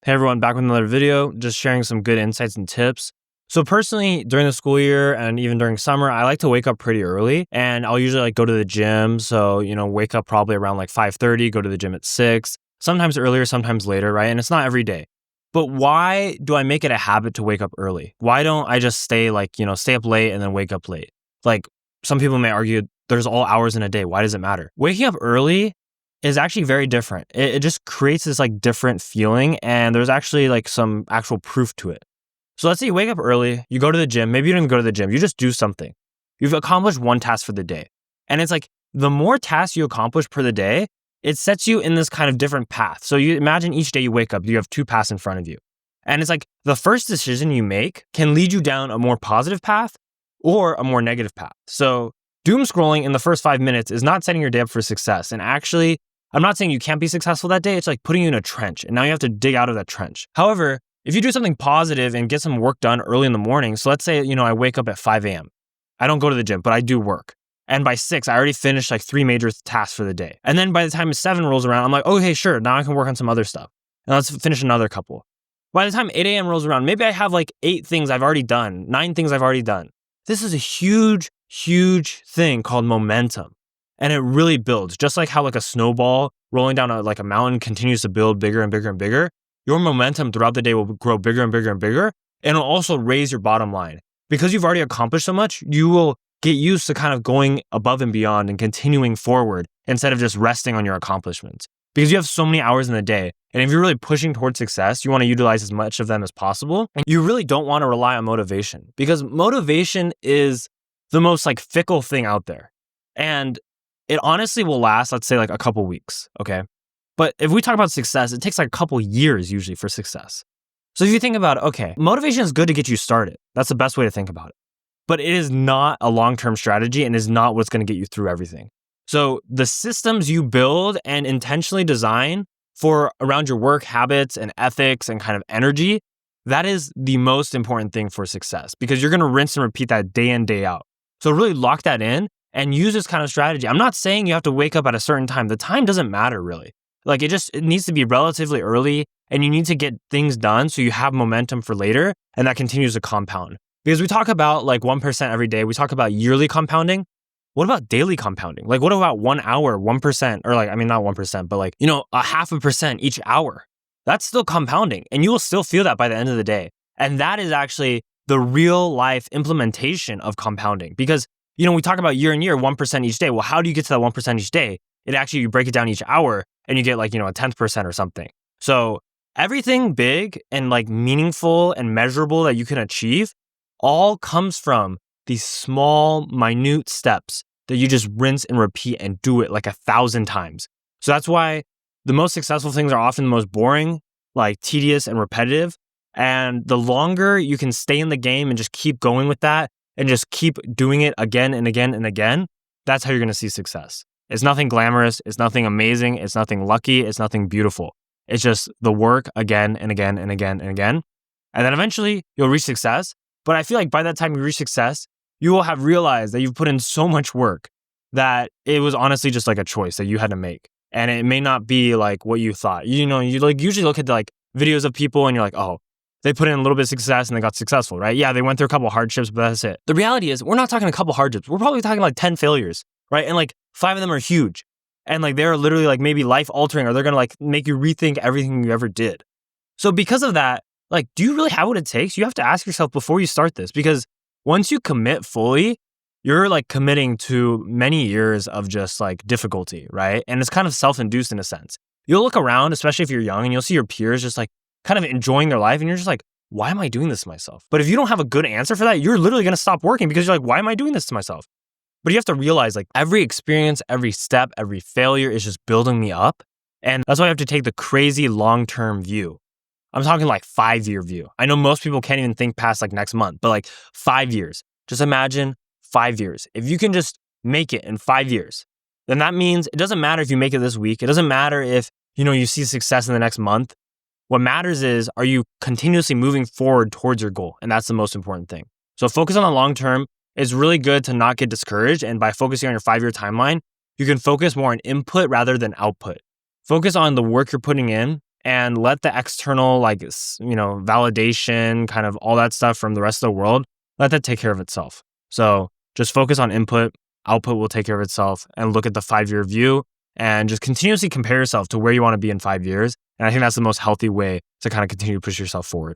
Hey everyone, back with another video, just sharing some good insights and tips. So personally, during the school year and even during summer, I like to wake up pretty early and I'll usually go to the gym. So, wake up probably around 5:30, go to the gym at 6, sometimes earlier, sometimes later, right? And it's not every day. But why do I make it a habit to wake up early? Why don't I just stay up late and then wake up late? Like some people may argue there's all hours in a day. Why does it matter? Waking up early is actually very different. It just creates this different feeling, and there's actually some actual proof to it. So let's say you wake up early, you go to the gym, maybe you don't even go to the gym, you just do something. You've accomplished one task for the day. And it's the more tasks you accomplish per the day, it sets you in this kind of different path. So you imagine each day you wake up, you have two paths in front of you. And it's the first decision you make can lead you down a more positive path or a more negative path. So doom scrolling in the first 5 minutes is not setting your day up for success. And actually, I'm not saying you can't be successful that day. It's putting you in a trench, and now you have to dig out of that trench. However, if you do something positive and get some work done early in the morning, so let's say, I wake up at 5 a.m. I don't go to the gym, but I do work. And by 6, I already finished 3 major tasks for the day. And then by the time 7 rolls around, I'm okay, sure, now I can work on some other stuff. And let's finish another couple. By the time 8 a.m. rolls around, maybe I have 8 things I've already done, 9 things I've already done. This is a huge, huge thing called momentum. And it really builds, just like how a snowball rolling down a mountain continues to build bigger and bigger and bigger. Your momentum throughout the day will grow bigger and bigger and bigger. And it'll also raise your bottom line. Because you've already accomplished so much, you will get used to kind of going above and beyond and continuing forward instead of just resting on your accomplishments. Because you have so many hours in the day. And if you're really pushing towards success, you want to utilize as much of them as possible. And you really don't want to rely on motivation, because motivation is the most fickle thing out there. And it honestly will last, let's say a couple weeks, okay? But if we talk about success, it takes a couple years usually for success. So if you think about it, okay, motivation is good to get you started. That's the best way to think about it. But it is not a long-term strategy and is not what's going to get you through everything. So the systems you build and intentionally design for around your work habits and ethics and kind of energy, that is the most important thing for success, because you're going to rinse and repeat that day in, day out. So really lock that in and use this kind of strategy. I'm not saying you have to wake up at a certain time. The time doesn't matter really. It needs to be relatively early, and you need to get things done so you have momentum for later, and that continues to compound. Because we talk about 1% every day. We talk about yearly compounding. What about daily compounding? What about 1 hour, 1%, or not 1%, but a 0.5% each hour? That's still compounding, and you will still feel that by the end of the day. And that is actually the real life implementation of compounding. Because we talk about year and year, 1% each day. Well, how do you get to that 1% each day? You break it down each hour and you get a 10th% or something. So everything big and meaningful and measurable that you can achieve all comes from these small, minute steps that you just rinse and repeat and do it 1,000 times. So that's why the most successful things are often the most boring, tedious and repetitive. And the longer you can stay in the game and just keep going with that, and just keep doing it again and again and again, that's how you're going to see success. It's nothing glamorous. It's nothing amazing. It's nothing lucky. It's nothing beautiful. It's just the work again and again and again and again. And then eventually you'll reach success. But I feel by that time you reach success, you will have realized that you've put in so much work that it was honestly just a choice that you had to make. And it may not be what you thought. You usually look at the videos of people and you're oh, they put in a little bit of success and they got successful, right? Yeah, they went through a couple hardships, but that's it. The reality is we're not talking a couple hardships. We're probably talking 10 failures, right? And 5 of them are huge. And they're literally maybe life altering, or they're going to make you rethink everything you ever did. So because of that, do you really have what it takes? You have to ask yourself before you start this, because once you commit fully, you're committing to many years of just difficulty, right? And it's kind of self-induced in a sense. You'll look around, especially if you're young, and you'll see your peers just kind of enjoying their life, and you're just why am I doing this to myself? But if you don't have a good answer for that, you're literally going to stop working, because you're why am I doing this to myself? But you have to realize every experience, every step, every failure is just building me up. And that's why you have to take the crazy long-term view. I'm talking 5-year view. I know most people can't even think past next month, but 5 years. Just imagine 5 years. If you can just make it in 5 years, then that means it doesn't matter if you make it this week. It doesn't matter if, you see success in the next month. What matters is, are you continuously moving forward towards your goal? And that's the most important thing. So focus on the long term. It's really good to not get discouraged. And by focusing on your 5-year timeline, you can focus more on input rather than output. Focus on the work you're putting in and let the external, validation, kind of all that stuff from the rest of the world, let that take care of itself. So just focus on input, output will take care of itself, and look at the 5-year view and just continuously compare yourself to where you want to be in 5 years. And I think that's the most healthy way to kind of continue to push yourself forward.